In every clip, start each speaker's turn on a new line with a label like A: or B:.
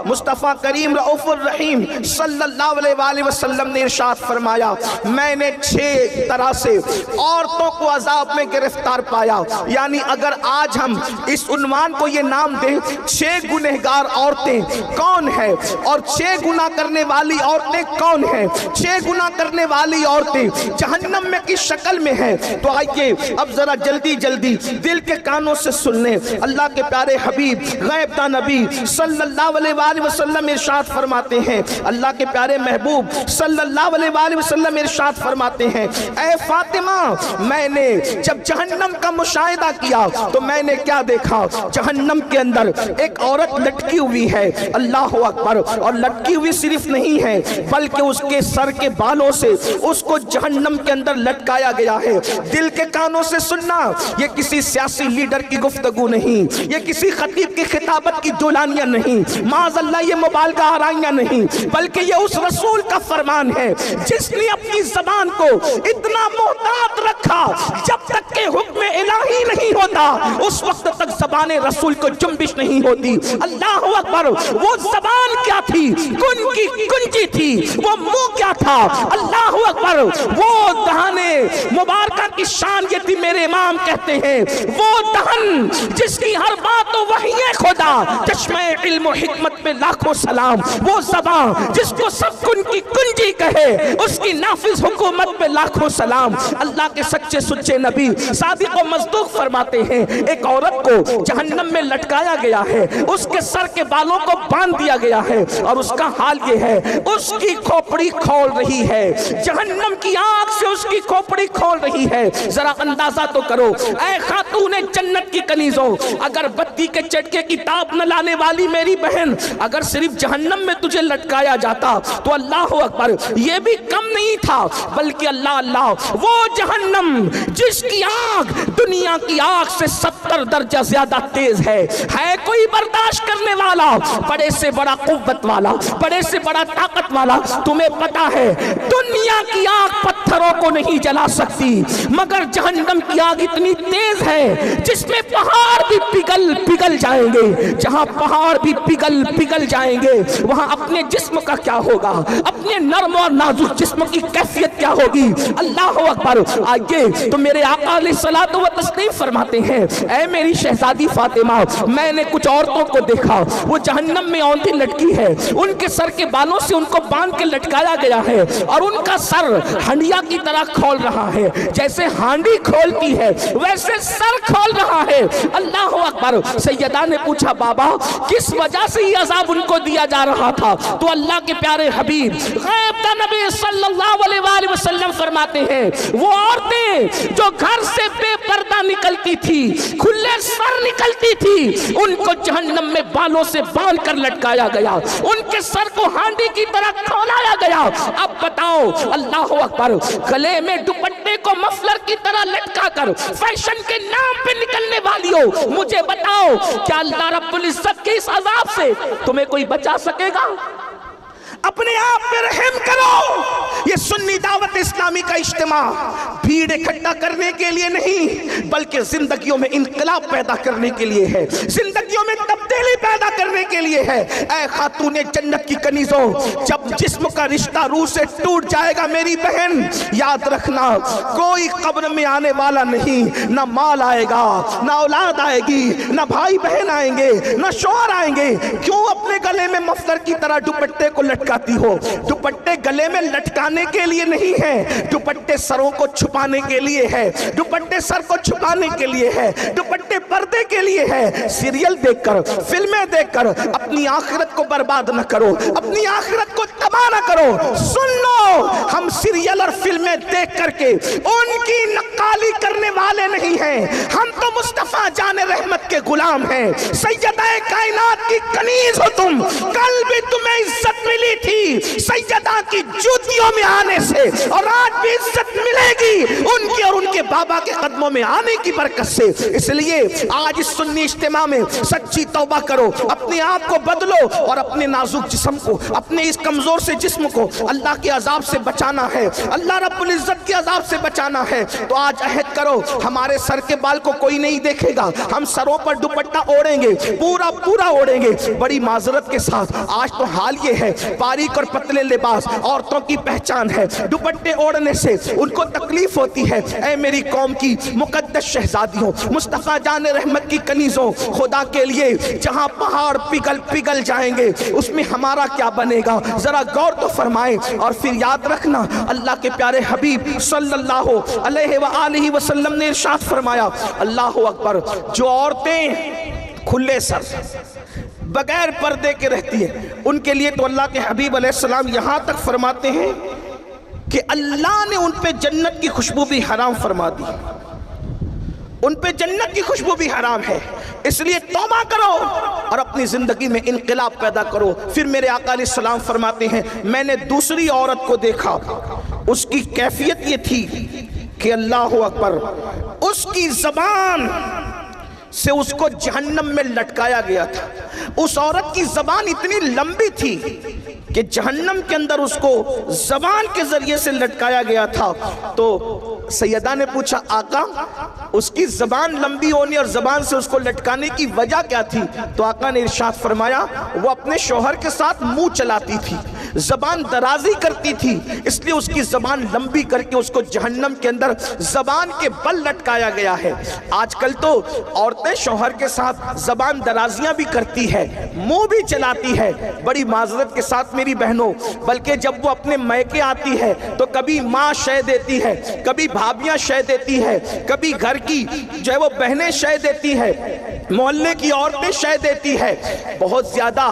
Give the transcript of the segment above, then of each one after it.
A: مصطفیٰ کریم رؤوف الرحیم صلی اللہ علیہ وآلہ وسلم نے ارشاد فرمایا میں نے 6 طرح سے عورتوں کو عذاب میں گرفتار پایا. یعنی اگر آج ہم اس عنوان کو یہ نام دیں 6 گنہگار عورتیں کون ہیں اور 6 گناہ کرنے والی عورتیں کون ہیں, 6 گناہ کرنے والی عورتیں جہنم میں کس شکل میں ہیں, تو آئیے اب ذرا جلدی جلدی دل کے کانوں سے سن لیں. اللہ کے پیارے حبیب غیب داں نبی صلی اللہ علیہ وآلہ وسلم ارشاد فرماتے ہیں, اللہ کے پیارے محبوب صلی اللہ علیہ وآلہ وسلم ارشاد فرماتے ہیں اے فاطمہ میں نے جب جہنم کا مشاہدہ کیا تو میں نے کیا دیکھا, جہنم کے اندر ایک عورت لٹکی ہوئی ہے. اللہ اکبر. اور لٹکی ہوئی صرف نہیں ہے بلکہ اس کے سر کے بالوں سے اس کو جہنم کے اندر لٹکایا گیا ہے. دل کے کانوں سے سننا, یہ کسی سیاسی لیڈر کی گفتگو نہیں, یہ کسی خطیب کی خطابت کی دولانیاں نہیں, معاذ اللہ یہ مبالغہ آرائیاں نہیں, بلکہ یہ اس رسول کا فرمان ہے جس نے اپنی زبان کو اتنا محتاط رکھا جب تک کہ حکم الہی نہیں ہوتا اس وقت تک زبان رسول کو جنبش نہیں ہوتی. اللہ اکبر. وہ زبان کیا تھی, کن کی کنجی تھی, وہ منہ کیا تھا, اللہ اکبر. وہ دہانے مبارکہ کی شان یہ تھی, میرے امام کہتے ہیں وہ دہن جس کی ہر بات تو وحی خدا, چشمہ علم و حکمت میں لاکھوں سلام. وہ زبان جس کو سب کن کی کنجی کہے اس کی نافذ حکومت پہ لاکھوں سلام. اللہ کے سچے سچے نبی صادق و مصدوق فرماتے ہیں ایک عورت کو جہنم میں لٹکایا گیا ہے, اس کے سر کے بالوں کو باندھ دیا گیا ہے اور اس کا حال یہ ہے اس کی کھوپڑی کھول رہی ہے, جہنم کی آگ سے اس کی کھوپڑی کھول رہی ہے. ذرا اندازہ تو کرو اے خاتون جنت کی کنیزوں, اگر بتی کے چٹکے کی تاب نہ لانے والی میری بہن, اگر صرف جہنم میں تجھے لٹکایا جاتا تو اللہ اکبر یہ بھی کم نہیں تھا, بلکہ اللہ اللہ وہ جہنم جس کی آگ دنیا کی آگ سے 70 درجہ زیادہ تیز ہے کوئی برداشت کرنے والا, بڑے سے بڑا قوت والا, بڑے سے بڑا طاقت والا. تمہیں پتا ہے دنیا کی آگ پتھروں کو نہیں جلا سکتی مگر جہنم کی آگ اتنی تیز ہے جس میں پہاڑ بھی پگھل جائیں گے. جہاں پہاڑ بھی پگھل جائیں گے وہاں اپنے جسم کا کیا ہوگا, اپنے نرم اور نازک جسم کی کیفیت کیا ہوگی. اللہ اکبر. آئیے تو میرے آقا علیہ الصلوۃ والتسلیم فرماتے ہیں اے میری شہزادی فاطمہ میں نے کچھ عورتوں کو دیکھا وہ جہنم میں اونتی لٹکی ہے, ان کے سر کے بالوں سے ان کو باندھ کے لٹکایا گیا ہے اور ان کا سر ہنڈیا کی طرح کھول رہا ہے, جیسے ہانڈی کھولتی ہے ویسے سر کھول رہا ہے. اللہ اکبر. سیدہ نے پوچھا بابا کس وجہ سے یہ عذاب ان کو دیا جا رہا تھا, تو اللہ کے پیارے حبیب غیب داں نبی صلی اللہ علیہ وآلہ وسلم فرماتے ہیں وہ عورتیں جو گھر سے بے پردہ نکلتی تھی, کھلے سر نکلتی تھی, ان کو جہنم میں بالوں سے باندھ کر لٹکایا گیا, ان کے سر کو ہانڈی کی طرح کھولایا گیا. اب بتاؤ اللہ اکبر, گلے میں دوپٹے کو مفلر کی طرح لٹکا کر فیشن کے نام پہ نکلنے والی ہو, مجھے بتاؤ کیا اللہ رب العزت کے اس عذاب سے تمہیں کوئی بچا سکے گا؟ اپنے آپ پہ رحم کرو. یہ سنی دعوت اسلامی کا اجتماع بھیڑ اکٹھا کرنے کے لیے نہیں بلکہ زندگیوں میں انقلاب پیدا کرنے کے لیے ہے, زندگیوں میں تبدیلی پیدا کرنے کے لیے ہے. اے خاتون جنت کی کنیزوں, جب جسم کا رشتہ روح سے ٹوٹ جائے گا میری بہن یاد رکھنا کوئی قبر میں آنے والا نہیں, نہ مال آئے گا, نہ اولاد آئے گی, نہ بھائی بہن آئیں گے, نہ شوہر آئیں گے. کیوں اپنے گلے میں مفلر کی طرح دوپٹے کو لٹکاتی ہو؟ دوپٹے گلے میں لٹکانے کے لیے نہیں ہے, دوپٹے سروں کو چھپانے کے لیے ہے, دوپٹے سر کو چھپانے کے لیے ہے, دوپٹے پردے کے لیے ہے. سیریل دیکھ کر, فلمیں دیکھ کر اپنی آخرت کو برباد نہ کرو, اپنی آخرت کو تباہ نہ کرو. سن لو, ہم سیریل اور فلمیں دیکھ کر کے ان کی نقالی کرنے والے نہیں ہیں, ہم تو مصطفیٰ جان رحمت کے غلام ہیں. سیدہ کائنات کی کنیز ہو تم, کل بھی تمہیں عزت ملی تھی, सैयदा की जूतियों में आने से, और आज भी इज्जत मिलेगी उनके और उनके बाबा के कदमों में आने की बरकत से। इसलिए आज इस सुन्नी इज्तिमा में सच्ची तौबा करो, अपने आप को बदलो और अपने नाजुक जिस्म को, अपने इस कमजोर से जिस्म को अल्लाह के अजाब से बचाना है, अल्लाह रब्बुल इज्जत के अजाब से बचाना है। तो आज अहद करो, हमारे सर के बाल को कोई नहीं देखेगा, हम सरों पर दुपट्टा ओढ़ेंगे, पूरा पूरा ओढ़ेंगे बड़ी माजरत के साथ। आज तो हाल ये है, बारीक और पतले लिबास औरतों की पहचान है, दुपट्टे ओढ़ने से उनको तकलीफ होती है। ऐ मेरी कौम की मुकद्दस शहजादियों, मुस्तफा जान रहमत की कनीजों, खुदा के लिए जहां पहाड़ पिघल पिघल जाएंगे उसमें हमारा क्या बनेगा, जरा गौर तो फरमाएं। और फिर याद रखना, अल्लाह के प्यारे हबीब सल्लल्लाहु अलैहि वसल्लम ने इरशाद फरमाया, अल्लाहु अकबर, जो औरतें खुले सर बगैर पर्दे के रहती है उनके लिए तो अल्लाह के हबीब अलैहिस्सलाम यहां तक फरमाते हैं कि अल्लाह ने उन पे जन्नत की खुशबू भी हराम फरमा दी, उन पे जन्नत की खुशबू भी हराम है। इसलिए तौबा करो और अपनी जिंदगी में इनकलाब पैदा करो। फिर मेरे आका अलैहिस्सलाम फरमाते हैं, मैंने दूसरी औरत को देखा, उसकी कैफियत ये थी कि अल्लाह अकबर, उसकी जबान से उसको जहन्नम में लटकाया गया था। उस औरत की जबान इतनी लंबी थी कि जहन्नम के अंदर उसको जबान के जरिए से लटकाया गया था। तो सैयदा ने पूछा, आका उसकी जबान लंबी होने और जबान से उसको लटकाने की वजह क्या थी? तो आका ने इरशाद फरमाया, वो अपने शौहर के साथ मुंह चलाती थी, जबान दराजी करती थी, इसलिए उसकी जबान लंबी करके उसको जहन्नम के अंदर जबान के बल लटकाया गया है। आजकल तो औरतें शौहर के साथ जबान दराजियां भी करती है, मुंह भी चलाती है। बड़ी माजरत के साथ मेरी बहनों, बल्कि जब वो अपने मैके आती है तो कभी माँ शय देती है, कभी भाभियां शय देती है, कभी घर की जो है वो बहनें शय देती है, मोहल्ले की औरतें शय देती है। बहुत ज्यादा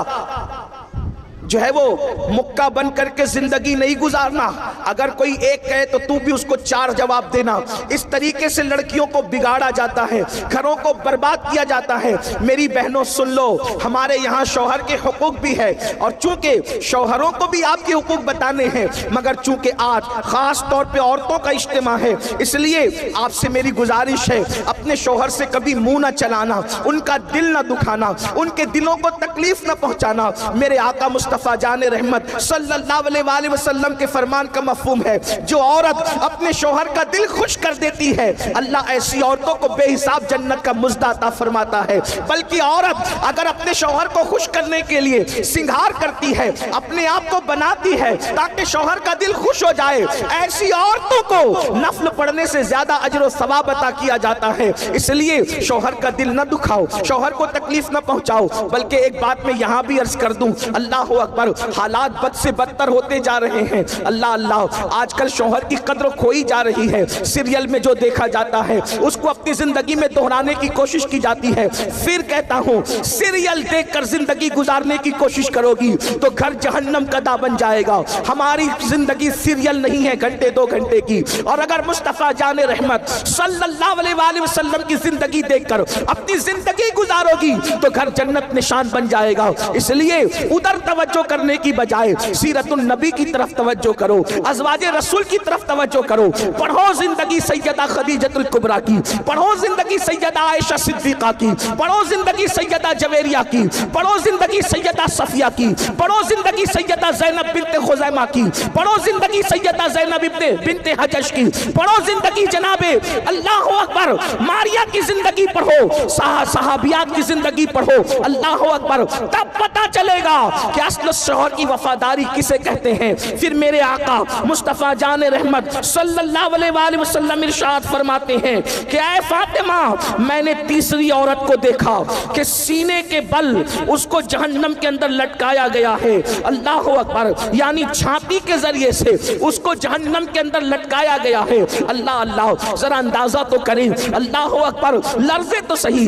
A: जो है वो मुक्का बन करके जिंदगी नहीं गुजारना। अगर कोई एक कहे तो तू भी उसको चार जवाब देना। इस तरीके से लड़कियों को बिगाड़ा जाता है, घरों को बर्बाद किया जाता है। मेरी बहनों सुन लो, हमारे यहाँ शौहर के हुकूक भी है और चूंकि शौहरों को भी आपके हुकूक बताने हैं, मगर चूंकि आज खास तौर पे औरतों का इज्तिमा है, इसलिए आपसे मेरी गुजारिश है, अपने शौहर से कभी मुंह ना चलाना, उनका दिल ना दुखाना, उनके दिलों को तकलीफ ना पहुंचाना। मेरे आका मुस्तफा जाने रहमत सल्लल्लाहु अलैहि वसल्लम के फरमान का मफहूम है, जो औरत अपने शौहर का दिल खुश कर देती है, अल्लाह ऐसी औरतों को बेहिसाब जन्नत का मुज़्दा अता फरमाता है। बल्कि औरत अगर अपने शौहर को खुश करने के लिए सिंगार करती है, अपने आप को बनाती है ताकि शौहर का दिल खुश हो जाए, ऐसी औरतों को नफल पढ़ने से ज्यादा अजर व सवाब अता किया जाता है। इसलिए शौहर का दिल न दुखाओ, शौहर को तकलीफ न पहुंचाओ। बल्कि एक बात मैं यहां भी अर्ज कर दूं, अल्लाह अकबर, हालात बद से बदतर होते जा रहे हैं। अल्लाह अल्लाह, आजकल शौहर की कद्र खोई जा रही है। सीरियल में जो देखा जाता है उसको अपनी जिंदगी में दोहराने की कोशिश की जाती है। फिर कहता हूं, सीरियल देखकर जिंदगी गुजारने की कोशिश करोगी तो घर जहन्नम का दा बन जाएगा। हमारी जिंदगी सीरियल नहीं है घंटे दो घंटे की। और अगर मुस्तफा जाने रहमत सल्लल्लाहु अलैहि वसल्लम की जिंदगी देखकर अपनी जिंदगी गुजारोगी तो घर जन्नत निशान बन जाएगा। इसलिए उधर तवज्जो करने की बजाय सीरतुन नबी की तरफ तवज्जो करो, अज़वाजे रसूल की तरफ तवज्जो करो। पढ़ो जिंदगी सैयदा खदीजतुल कुबरा की, पढ़ो जिंदगी सैयदा आयशा सिद्दीका की, पढ़ो जिंदगी सैयदा जवेरिया की, पढ़ो जिंदगी सैयदा सफिया की, पढ़ो जिंदगी सैयदा ज़ैनब बिन्ते खुज़ैमा की, पढ़ो जिंदगी सैयदा ज़ैनब बिन्ते हजश की, पढ़ो जिंदगी जनाबे अल्लाह अकबर मारिया की जिंदगी पढ़ो, सहाबियात की जिंदगी पढ़ो। अल्लाह अकबर, तब पता चलेगा कि असल शौहर की वफादारी किसे कहते हैं। फिर मेरे आका मुस्तफा जाने रहमत सल्लल्लाहु अलैहि वसल्लम इरशाद फरमाते हैं कि ऐ फातिमा, मैंने तीसरी औरत को देखा कि सीने के बल उसको जहन्नम के अंदर लटकाया गया है। अल्लाह अकबर, यानी छाती के जरिए से उसको जहन्नम के अंदर लटकाया गया है। अल्लाह अल्लाह, जरा अंदाजा तो करें, अल्लाह अकबर, लर्जे तो सही,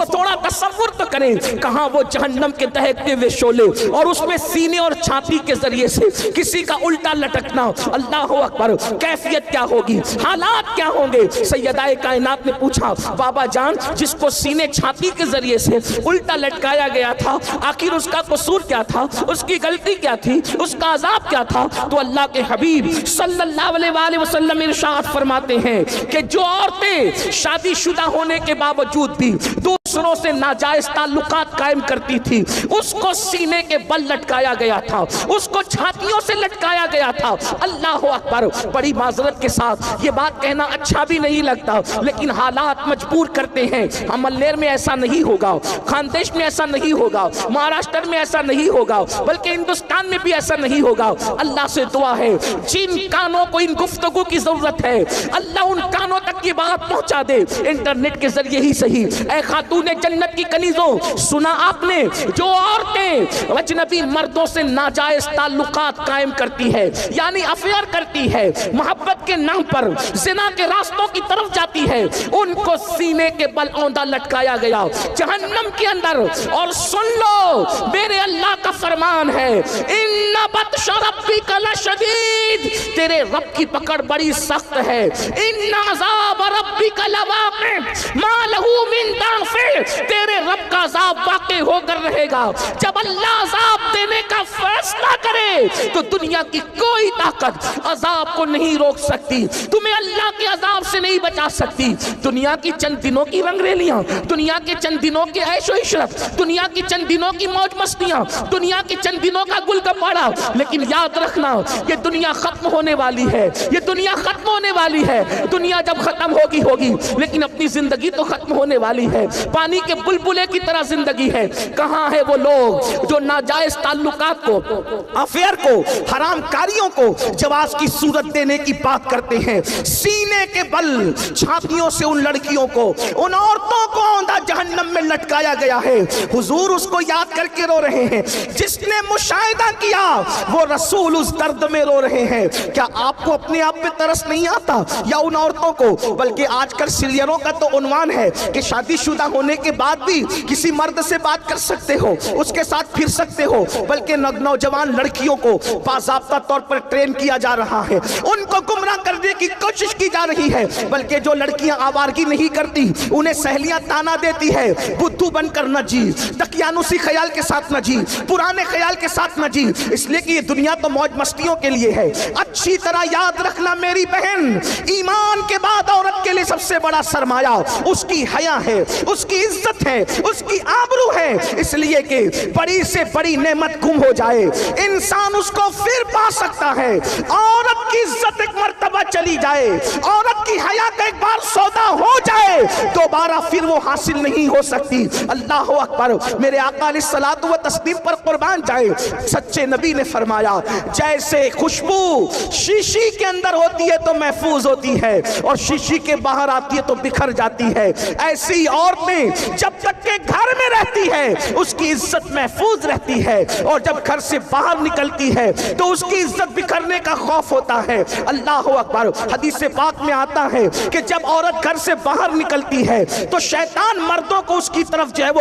A: थोड़ा तसव्वुर तो करें, कहां वो जहन्नम के दहकते हुए शोले और उसमें सीने और छाती के जरिए से किसी का उल्टा लटकना, अल्लाह अकबर, कैफियत क्या होगी, हालात क्या होंगे। सैयदाए कायनात ने पूछा, बाबा जान जिसको सीने छाती के जरिए से उल्टा लटकाया गया था, आखिर उसका कसूर क्या था, उसकी गलती क्या थी, उसका अजाब क्या था? तो अल्लाह के हबीब सल्लल्लाहु अलैहि वसल्लम इरशाद फरमाते हैं कि जो औरतें शादीशुदा होने के बावजूद भी दूसरों से नाजायज ताल्लुकात कायम करती थी, उसको सीने के बल लटकाया गया था, उसको छातियों से लटकाया गया था। अल्लाह अकबर। बड़ी माजरत के साथ ये बात कहना अच्छा भी नहीं लगता, लेकिन हालात मजबूर करते हैं। अमलेर में ऐसा नहीं होगा, खानदेश में ऐसा नहीं होगा, महाराष्ट्र में ऐसा नहीं होगा, बल्कि हिंदुस्तान में भी ऐसा नहीं होगा। अल्लाह से दुआ है जिन कानों को इन गुफ्तगू की जरूरत है, अल्लाह उन कानों तक की बात पहुंचा दे, इंटरनेट के जरिए ही सही। ऐ खातूने जन्नत की कनीजों, सुना आपने, जो औरतें अजनबी मर्दों से नाजायज ताल्लुकात कायम करती है, यानी अफेयर करती है, मोहब्बत के नाम पर जिना के रास्तों की तरफ जाती है, उनको सीने के बल औंधा लटकाया गया जहन्नम के अंदर। और सुन लो, मेरे अल्लाह का फरमान है, इन्ना बत्श रब्बिका लशदीद, तेरे रब की पकड़ बड़ी सख्त है। इन्ना अज़ाब रब्बिका लवाक़ि मा लहू मिन दाफ़िर, तेरे रब का अज़ाब वाक़ई होकर रहेगा। जब अल्लाह अज़ाब देने का फैसला करे तो दुनिया की कोई ताकत अज़ाब को नहीं रोक सकती, तुम्हें अल्लाह के अज़ाब से नहीं बचा सकती। दुनिया की चंद दिनों की रंगरेलियां, दुनिया के चंद दिनों के ऐशो इशरत, दुनिया की चंद दिनों की मौज मस्तियां, दुनिया की चंद दिनों का गुल गप्पाड़ा, लेकिन याद रखना ये दुनिया खत्म होने वाली है, ये दुनिया खत्म होने वाली है। दुनिया जब खत्म होगी होगी, लेकिन अपनी जिंदगी तो खत्म होने वाली है। पानी के बुलबुले की तरह जिंदगी है। कहाँ है वो लोग जो नाजायज ताल्लुकात को, अफेयर को, हराम कारियों को जवाज की सूरत देने की बात करते हैं। सीने के बल छातियों से उन लड़कियों को, उन औरतों को औंधा जहन्नम में लटकाया गया है। हुजूर उसको याद करके रो रहे हैं, जिसने मुशाहिदा किया वो रसूल उस दर्द में रो रहे हैं। क्या आपको अपने आप पे तरस नहीं आता, या उन औरतों को? बल्कि आजकल सीरियलों का तो उन्वान है कि शादीशुदा होने के बाद भी किसी मर्द से बात कर सकते हो, उसके साथ फिर सकते हो, बल्कि नौजवान लड़कियों को बाज़ाब्ता तौर पर ट्रेन किया जा रहा है, उनको गुमराह करने की कोशिश की जा रही है। बल्कि जो लड़कियां आवारगी नहीं करती, उन्हें सहेलियां ताना देती है, बुद्धू बनकर न जी, दकियानुसी ख्याल के साथ न जी, पुराने ख्याल के साथ न जी, इसलिए कि ये दुनिया तो मौज मस्तियों के लिए है। अच्छी तरह याद रखना मेरी बहन, ईमान के बाद औरत के लिए सबसे बड़ा सरमाया उसकी हया है, उसकी इज्जत है, उसकी आबरू है। इसलिए कि बड़ी से बड़ी नेमत गुम हो जाए, इंसान उसको फिर पा सकता है। औरत की इज्जत एक मर्तबा चली जाए, औरत की हया का एक बार सौदा हो जाए, दोबारा फिर वो हासिल नहीं हो सकती। अल्लाह अकबर। मेरे आका अलैहिस्सलातु व तस्लीम पर कुर्बान जाए, सच्चे नबी ने फरमाया, जैसे खुशबू शीशी के अंदर होती है तो महफूज होती है, और शीशी के बाहर आती है तो बिखर जाती है, ऐसी औरतें जब तक के घर में रहती है उसकी इज्जत महफूज रहती है, और जब घर से बाहर निकलती है तो उसकी इज्जत बिखरने का खौफ होता है। अल्लाह अकबर। हदीस पाक में आता है कि जब औरत घर से बाहर निकलती है तो शैतान मर्दों को उसकी तरफ जो है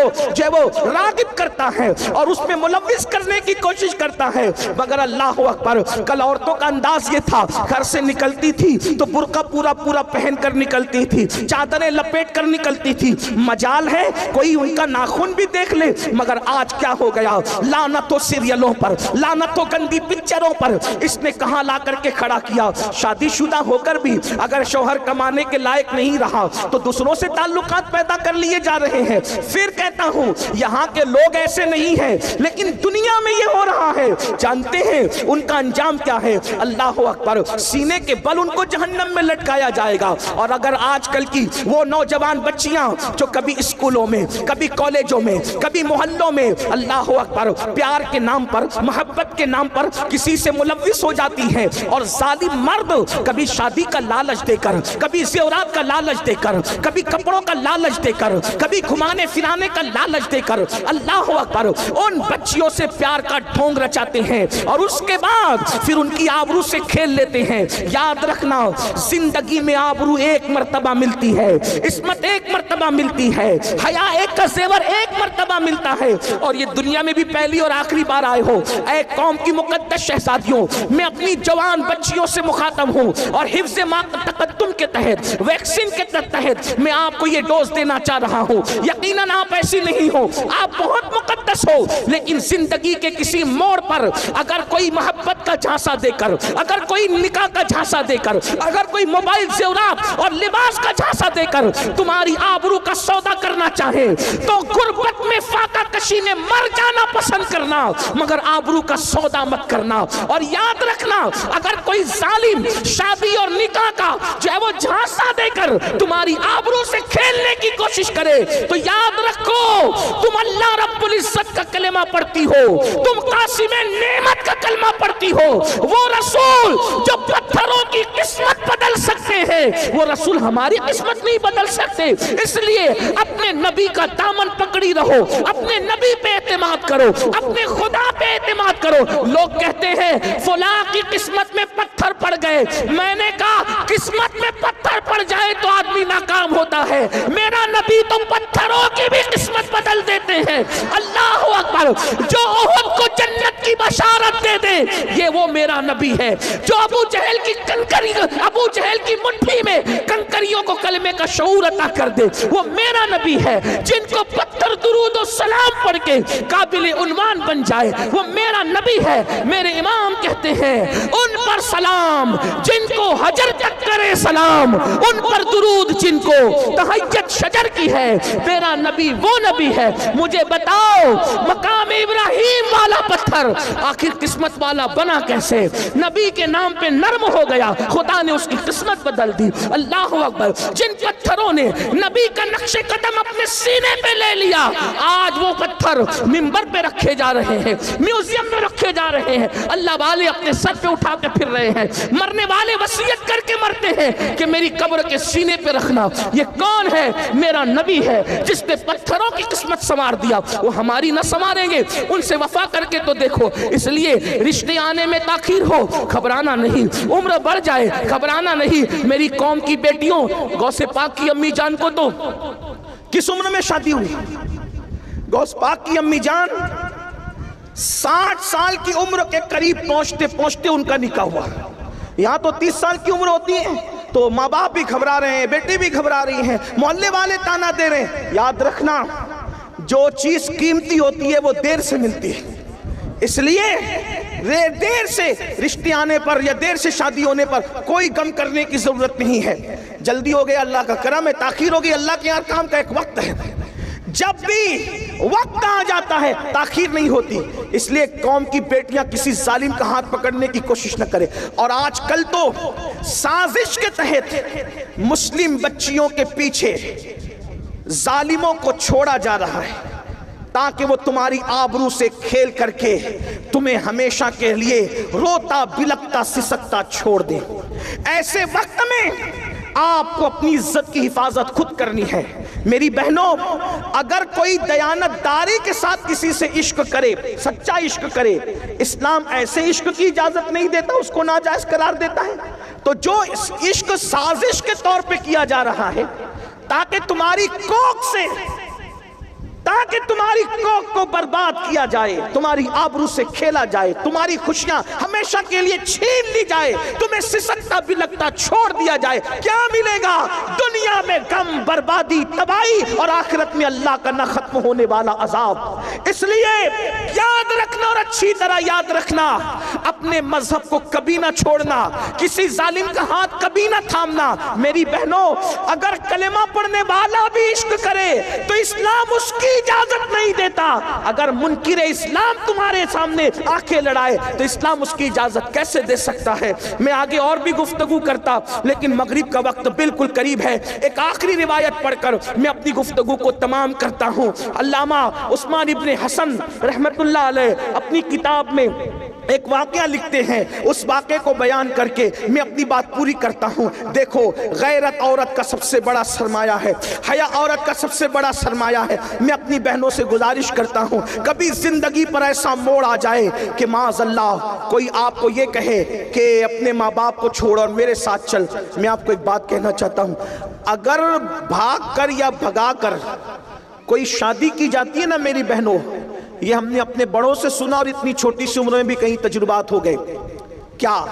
A: वो रागिब करता है और उसमें मुलव्विस करने की कोशिश करता है। मगर अल्लाह अकबर, कल औरतों का अंदाज ये था, घर से निकलती थी तो बुर्का पूरा पूरा पहन कर निकलती थी, चादरें लपेट कर निकलती थी, मजाल है कोई उनका नाखून भी देख ले। मगर आज क्या हो गया, लानतों सीरियलों पर, लानतों गंदी पिक्चरों पर इसने कहां ला करके खड़ा किया। शादीशुदा होकर भी अगर शौहर कमाने के लायक नहीं रहा तो दूसरों से ताल्लुकात पैदा कर लिए जा रहे हैं। फिर कहता हूं, यहाँ के लोग ऐसे नहीं हैं, लेकिन दुनिया में ये हो रहा है। जानते हैं उनका अंजाम क्या है? अल्लाह अकबर। सीने के बल उनको जहन्नम में लटकाया जाएगा। और अगर आजकल की वो नौजवान बच्चियां जो कभी स्कूलों में, कभी कॉलेजों में, कभी मोहल्लों में, अल्लाह अकबर, प्यार के नाम पर, मोहब्बत के नाम पर किसी से मुलव्विस हो जाती हैं, और जालिम मर्द कभी शादी का लालच देकर, कभी ज़ेवरात का लालच देकर, कभी कपड़ों का लालच देकर, कभी घुमाने फिराने का लालच देकर, अल्लाह अकबर, उन बच्चियों से प्यार का ढोंग रचा बचाते हैं और उसके बाद फिर उनकी आबरू से खेल लेते हैं। याद रखना, जिंदगी में आबरू एक मर्तबा मिलती है, इस्मत एक मर्तबा मिलती है, हया एक का ज़ेवर एक मर्तबा मिलता है, और ये दुनिया में भी पहली और आखिरी बार आए हो। ऐ कौम की मुकद्दस शहजादियों, मैं अपनी जवान बच्चियों से मुखातब हूँ और हिफ्ज़ मा तक़द्दुम के तहत, वैक्सीन के तहत मैं आपको ये डोज देना चाह रहा हूँ। यकीनन आप ऐसी नहीं हो, आप बहुत मुकद्दस हो, लेकिन जिंदगी के किसी मोड़ पर अगर कोई मोहब्बत का झांसा देकर, अगर कोई निकाह का झांसा देकर, अगर कोई मोबाइल ज़ेवरात और लिबास का झांसा देकर तुम्हारी आबरू का सौदा करना चाहे तो गुर्बत में फाका कशी में मर जाना पसंद करना, मगर आबरू का सौदा मत करना। और याद रखना, अगर कोई जालिम शादी और निकाह का जो है वो झांसा देकर तुम्हारी आबरू से खेलने की कोशिश करे तो याद रखो, तुम अल्लाह रब्बुल इज्जत का कलमा पढ़ती हो, तुम कासिमे नेमत का कलमा पढ़ती हो। वो रसूल जो पत्थरों की किस्मत बदल सकते हैं, वो रसूल हमारी किस्मत नहीं बदल सकते। इसलिए अपने नबी का दामन पकड़ी रहो, अपने नबी पे एतमाद करो, अपने खुदा पे एतमाद करो। लोग कहते हैं फुला की किस्मत में पत्थर पड़ गए, मैंने कहा किस्मत में पत्थर पड़ जाए तो आदमी नाकाम होता है, मेरा नबी तो पत्थरों की भी किस्मत बदल देते हैं। अल्लाह अकबर। जो उहद को जन्नत की बशारत दे दे, ये वो मेरा नबी है। जो अबू जहल की कंकरी, अबू जहल की मुट्ठी में कंकरियों को कलमे का शऊर अता कर दे, वो मेरा नबी है। जिनको पत्थर दुरूद और सलाम पढ़ के काबिल उन्वान बन जाए, वो मेरा नबी है। मेरे इमाम कहते हैं उन पर सलाम जिनको हजर तक करे सलाम, उन पर दुरूद जिनको तहज्जुद शजर की है। मेरा नबी वो नबी है। मुझे बताओ, मकाम इब्राहिम वाला पत्थर आखिर किस्मत वाला बना कैसे? नबी के नाम पे नर्म हो गया, खुदा ने उसकी किस्मत बदल दी। अल्लाह अकबर। जिन पत्थरों ने नबी का नक्शे कदम अपने सीने पे ले लिया, आज वो पत्थर मिंबर पे रखे जा रहे हैं, म्यूजियम में रखे जा रहे हैं, अल्लाह वाले अपने सर पे उठा के फिर रहे हैं। मरने वाले वसीयत करके मरते हैं कि मेरी कब्र के सीने पे रखना। ये कौन है? मेरा नबी है, जिसने पत्थरों की किस्मत संवार दिया, वो हमारी न संवारेंगे। उनसे वफा करके तो देखो। इसलिए रिश्ते आने में ताखीर हो, घबराना नहीं। उम्र बढ़ जाए, घबराना नहीं। मेरी कौम की बेटियों, गौसे पाक की अम्मी जान को तो किस उम्र में शादी हुई? गौस पाक की अम्मी जान 60 साल की उम्र के करीब पहुंचते पहुंचते उनका निकाह हुआ। यहाँ तो 30 साल की उम्र होती है तो माँ बाप भी घबरा रहे हैं, बेटी भी घबरा रही हैं, मोहल्ले वाले ताना दे रहे हैं। याद रखना, जो चीज कीमती होती है वो देर से मिलती है। इसलिए देर से रिश्ते आने पर या देर से शादी होने पर कोई गम करने की जरूरत नहीं है। जल्दी हो गया, अल्लाह का करम है, ताखीर हो गई, अल्लाह के यहाँ काम का एक वक्त है। जब भी वक्त आ जाता है ताखीर नहीं होती। इसलिए कौम की बेटियां किसी जालिम का हाथ पकड़ने की कोशिश न करें। और आजकल तो साजिश के तहत मुस्लिम बच्चियों के पीछे जालिमों को छोड़ा जा रहा है ताकि वो तुम्हारी आबरू से खेल करके तुम्हें हमेशा के लिए रोता बिलकता सिसकता छोड़ दे। ऐसे वक्त में आपको अपनी इज्जत की हिफाजत खुद करनी है। मेरी बहनों, अगर कोई दयानतदारी के साथ किसी से इश्क करे, सच्चा इश्क करे, इस्लाम ऐसे इश्क की इजाजत नहीं देता, उसको नाजायज करार देता है। तो जो इश्क साजिश के तौर पे किया जा रहा है ताकि तुम्हारी कोख को बर्बाद किया जाए, तुम्हारी आबरू से खेला जाए, तुम्हारी खुशियां हमेशा के लिए छीन ली जाए, तुम्हें सिसकता बिलकता छोड़ दिया जाए, क्या मिलेगा? दुनिया में गम, बर्बादी, तबाही और आखिरत में अल्लाह का न खत्म होने वाला अजाब। इसलिए याद रखना और अच्छी तरह याद रखना, अपने मजहब को कभी ना छोड़ना, किसी जालिम का हाथ कभी ना थामना। मेरी बहनों, अगर कलेमा पढ़ने वाला भी इश्क करे तो इस्लाम उसकी इजाजत नहीं देता। अगर मुनकिर इस्लाम तुम्हारे सामने आंखें लड़ाए तो इस्लाम उसकी इजाजत कैसे दे सकता है? मैं आगे और भी गुफ्तगू करता, लेकिन मगरिब का वक्त बिल्कुल करीब है। एक आखिरी रिवायत पढ़कर मैं अपनी गुफ्तगू को तमाम करता हूँ। अल्लामा उस्मान इब्न हसन रहमतुल्लाह अलैह अपनी किताब में एक वाक़या लिखते हैं, उस वाक़े को बयान करके मैं अपनी बात पूरी करता हूँ। देखो, गैरत औरत का सबसे बड़ा सरमाया है, हया औरत का सबसे बड़ा सरमाया है। मैं अपनी اپنی بہنوں سے گزارش کرتا ہوں کبھی زندگی پر ایسا موڑ آ جائے کہ معاذ اللہ کوئی آپ کو یہ کہے کہ اپنے ماں باپ کو چھوڑ اور میرے ساتھ چل، میں آپ کو ایک بات کہنا چاہتا ہوں، اگر بھاگ کر یا بھگا کر کوئی شادی کی جاتی ہے نا میری بہنوں، یہ ہم نے اپنے بڑوں سے سنا اور اتنی چھوٹی سی عمر میں بھی کئی تجربات ہو گئے، کیا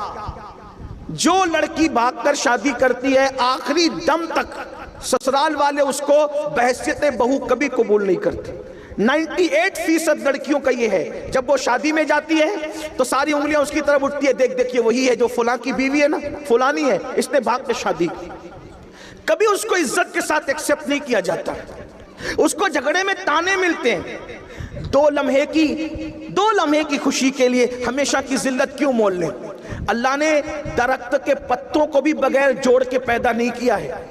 A: جو لڑکی بھاگ کر شادی کرتی ہے آخری دم تک سسرال والے اس کو بحیثیت بہو کبھی قبول نہیں کرتے۔ 98% لڑکیوں کا یہ ہے، جب وہ شادی میں جاتی ہے تو ساری انگلیاں اس کی طرف اٹھتی ہے، دیکھ دیکھیے وہی ہے جو فلاں کی بیوی ہے نا، فلانی ہے، اس نے بھاگ کے شادی کی۔ کبھی اس کو عزت کے ساتھ ایکسپٹ نہیں کیا جاتا، اس کو جھگڑے میں تانے ملتے ہیں۔ دو لمحے کی خوشی کے لیے ہمیشہ کی ذلت کیوں مول لیں؟ اللہ نے درخت کے پتوں کو بھی بغیر جوڑ کے پیدا نہیں کیا ہے۔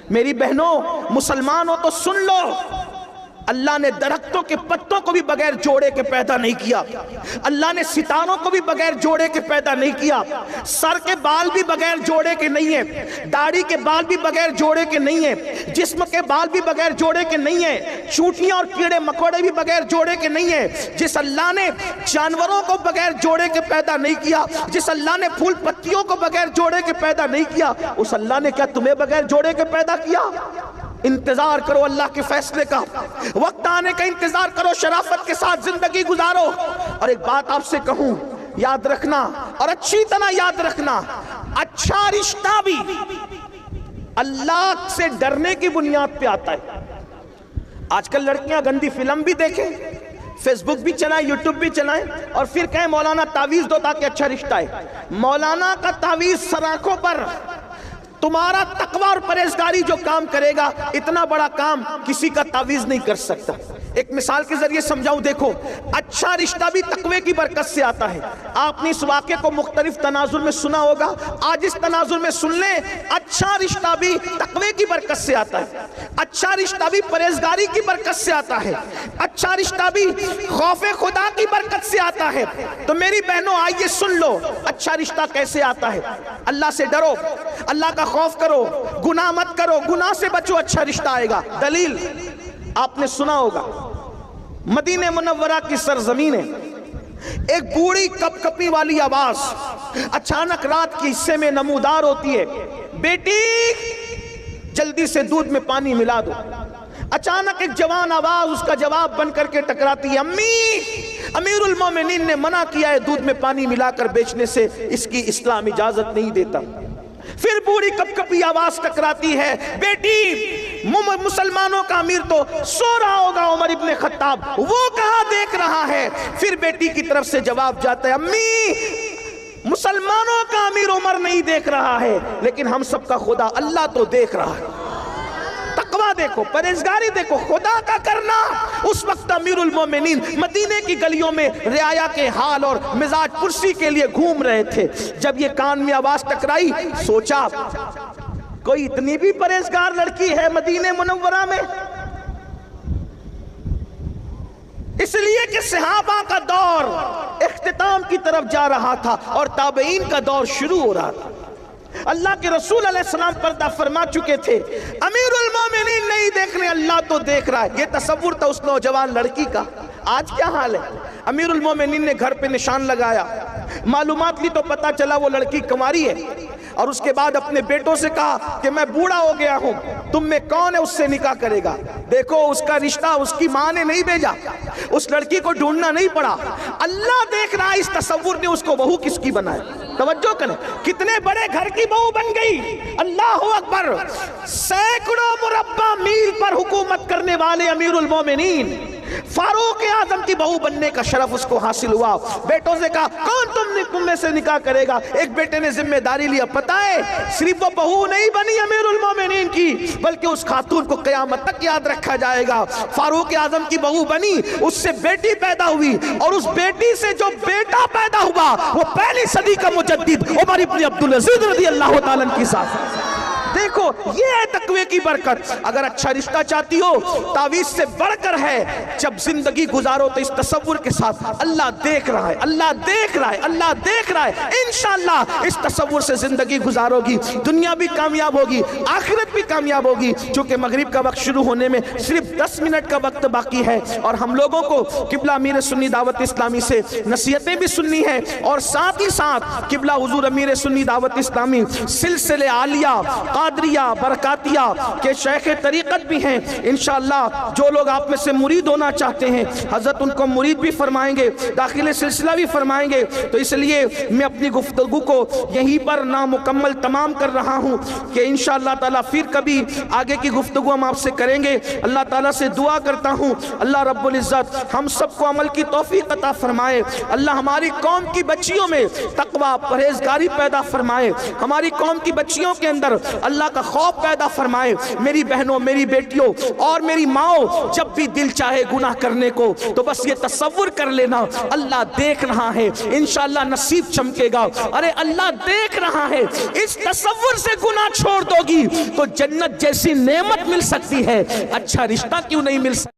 A: میری بہنوں مسلمان ہو تو سن لو، اللہ نے درختوں کے پتوں کو بھی بغیر جوڑے کے پیدا نہیں کیا، اللہ نے ستاروں کو بھی بغیر جوڑے کے پیدا نہیں کیا، سر کے بال بھی بغیر جوڑے کے نہیں ہیں، داڑھی کے بال بھی بغیر جوڑے کے نہیں ہیں، جسم کے بال بھی بغیر جوڑے کے نہیں ہیں، چونٹیاں اور کیڑے مکوڑے بھی بغیر جوڑے کے نہیں ہیں۔ جس اللہ نے جانوروں کو بغیر جوڑے کے پیدا نہیں کیا، جس اللہ نے پھول پتیوں کو بغیر جوڑے کے پیدا نہیں کیا، اس اللہ نے کیا تمہیں بغیر جوڑے کے پیدا کیا؟ انتظار کرو اللہ کے فیصلے کا، وقت آنے کا انتظار کرو، شرافت کے ساتھ زندگی گزارو۔ اور ایک بات آپ سے کہوں، یاد رکھنا اور اچھی طرح یاد رکھنا، اچھا رشتہ بھی اللہ سے ڈرنے کی بنیاد پہ آتا ہے۔ آج کل لڑکیاں گندی فلم بھی دیکھیں، فیس بک بھی چلائیں، یوٹیوب بھی چلائیں، اور پھر کہیں مولانا تعویذ دو تاکہ اچھا رشتہ ہے۔ مولانا کا تعویذ سر آنکھوں پر، تمہارا تقوی اور پرہیزگاری جو کام کرے گا، اتنا بڑا کام کسی کا تعویذ نہیں کر سکتا۔ ایک مثال کے ذریعے سمجھاؤں، دیکھو اچھا رشتہ بھی تقوی کی برکت سے آتا ہے۔ آپ نے اس واقعے کو مختلف تناظر میں سنا ہوگا، آج اس تناظر میں سن لیں، اچھا رشتہ بھی تقوی کی برکت سے آتا ہے، اچھا رشتہ بھی پرہیزگاری کی برکت سے آتا ہے، اچھا رشتہ بھی خوف خدا کی برکت سے آتا ہے۔ تو میری بہنوں آئیے سن لو، اچھا رشتہ کیسے آتا ہے۔ اللہ سے ڈرو، اللہ کا خوف کرو، گناہ مت کرو، گناہ سے بچو، اچھا رشتہ آئے گا۔ دلیل آپ نے سنا ہوگا، مدینہ منورہ کی سرزمین ہے، ایک بوڑھی کپ کپی والی آواز اچانک رات کے حصے میں نمودار ہوتی ہے، بیٹی جلدی سے دودھ میں پانی ملا دو۔ اچانک ایک جوان آواز اس کا جواب بن کر کے ٹکراتی ہے، امی امیر المومنین نے منع کیا ہے دودھ میں پانی ملا کر بیچنے سے، اس کی اسلام اجازت نہیں دیتا۔ پھر بوڑھی کپ کپی آواز ٹکراتی ہے، بیٹی مسلمانوں کا امیر تو سو رہا ہوگا عمر ابن خطاب، وہ کہاں دیکھ رہا ہے؟ پھر بیٹی کی طرف سے جواب جاتا ہے، امی مسلمانوں کا امیر عمر نہیں دیکھ رہا ہے، لیکن ہم سب کا خدا اللہ تو دیکھ رہا ہے۔ تقوی دیکھو، پرہیزگاری دیکھو، خدا کا کرنا۔ اس وقت امیر المومنین مدینے کی گلیوں میں رعایا کے حال اور مزاج پرسی کے لیے گھوم رہے تھے۔ جب یہ کان میں آواز ٹکرائی، سوچا کوئی اتنی بھی پرہیزگار لڑکی ہے مدینہ منورہ میں؟ اس لیے کہ صحابہ کا دور اختتام کی طرف جا رہا تھا اور تابعین کا دور شروع ہو رہا تھا۔ اللہ کے رسول علیہ السلام پردہ فرما چکے تھے، امیر المومنین نہیں دیکھنے، اللہ تو دیکھ رہا ہے۔ یہ تصور تھا اس نوجوان لڑکی کا۔ آج کیا حال ہے؟ امیر المومنین نے گھر پہ نشان لگایا، معلومات لی تو پتا چلا وہ لڑکی کنواری ہے، اور اس کے بعد اپنے بیٹوں سے کہا کہ میں بوڑھا ہو گیا ہوں، تم میں کون ہے اس سے نکاح کرے گا؟ دیکھو اس کا رشتہ اس کی ماں نے نہیں بھیجا، اس لڑکی کو ڈھونڈنا نہیں پڑا، اللہ دیکھ رہا۔ اس تصور نے اس کو بہو کس کی بنایا؟ توجہ کریں، کتنے بڑے گھر کی بہو بن گئی، اللہ اکبر۔ سینکڑوں مربع میل پر حکومت کرنے والے امیر المومنین، فاروق اعظم کی بہو بننے کا شرف اس کو حاصل ہوا۔ بیٹوں سے کہا کون تم میں سے نکاح کرے گا؟ ایک بیٹے نے ذمہ داری لیا، پتہ ہے صرف وہ بہو نہیں بنی امیر المومنین کی، بلکہ اس خاتون کو قیامت تک یاد رکھا جائے گا۔ فاروق اعظم کی بہو بنی، اس سے بیٹی پیدا ہوئی، اور اس بیٹی سے جو بیٹا پیدا ہوا وہ پہلی صدی کا مجدد عمر ابن عبدالعزیز رضی اللہ تعالیٰ عنہ کی ذات۔ دیکھو یہ ہے تقوی کی برکت۔ اگر اچھا رشتہ چاہتی ہو، تعویذ سے بڑھ کر ہے، جب زندگی گزارو تو اس تصور کے ساتھ اللہ دیکھ رہا ہے، اللہ دیکھ رہا ہے، اللہ دیکھ رہا ہے، انشاءاللہ اس تصور سے زندگی گزارو گی، دنیا بھی کامیاب ہوگی، آخرت بھی کامیاب ہوگی. چونکہ مغرب کا وقت شروع ہونے میں صرف 10 منٹ کا وقت باقی ہے اور ہم لوگوں کو قبلہ امیر سنی دعوت اسلامی سے نصیحتیں بھی سننی ہے اور ساتھ ہی ساتھ قبلہ حضور امیر سنی دعوت اسلامی سلسلے عالیہ قادریہ برکاتیہ کے شیخ طریقت بھی ہیں. انشاءاللہ جو لوگ آپ میں سے مرید ہونا چاہتے ہیں حضرت ان کو مرید بھی فرمائیں گے, داخل سلسلہ بھی فرمائیں گے. تو اس لیے میں اپنی گفتگو کو یہیں پر نامکمل تمام کر رہا ہوں کہ انشاءاللہ تعالیٰ پھر کبھی آگے کی گفتگو ہم آپ سے کریں گے. اللہ تعالیٰ سے دعا کرتا ہوں اللہ رب العزت ہم سب کو عمل کی توفیق عطا فرمائے. اللہ ہماری قوم کی بچیوں میں تقوی پرہیزگاری پیدا فرمائے, ہماری قوم کی بچیوں کے اندر اللہ کا خوف پیدا فرمائے. میری بہنوں, میری بیٹیوں اور میری ماؤں, جب بھی دل چاہے گناہ کرنے کو تو بس یہ تصور کر لینا اللہ دیکھ رہا ہے, انشاءاللہ نصیب چمکے گا. ارے اللہ دیکھ رہا ہے, اس تصور سے گناہ چھوڑ دو گی تو جنت جیسی نعمت مل سکتی ہے, اچھا رشتہ کیوں نہیں مل سکتا.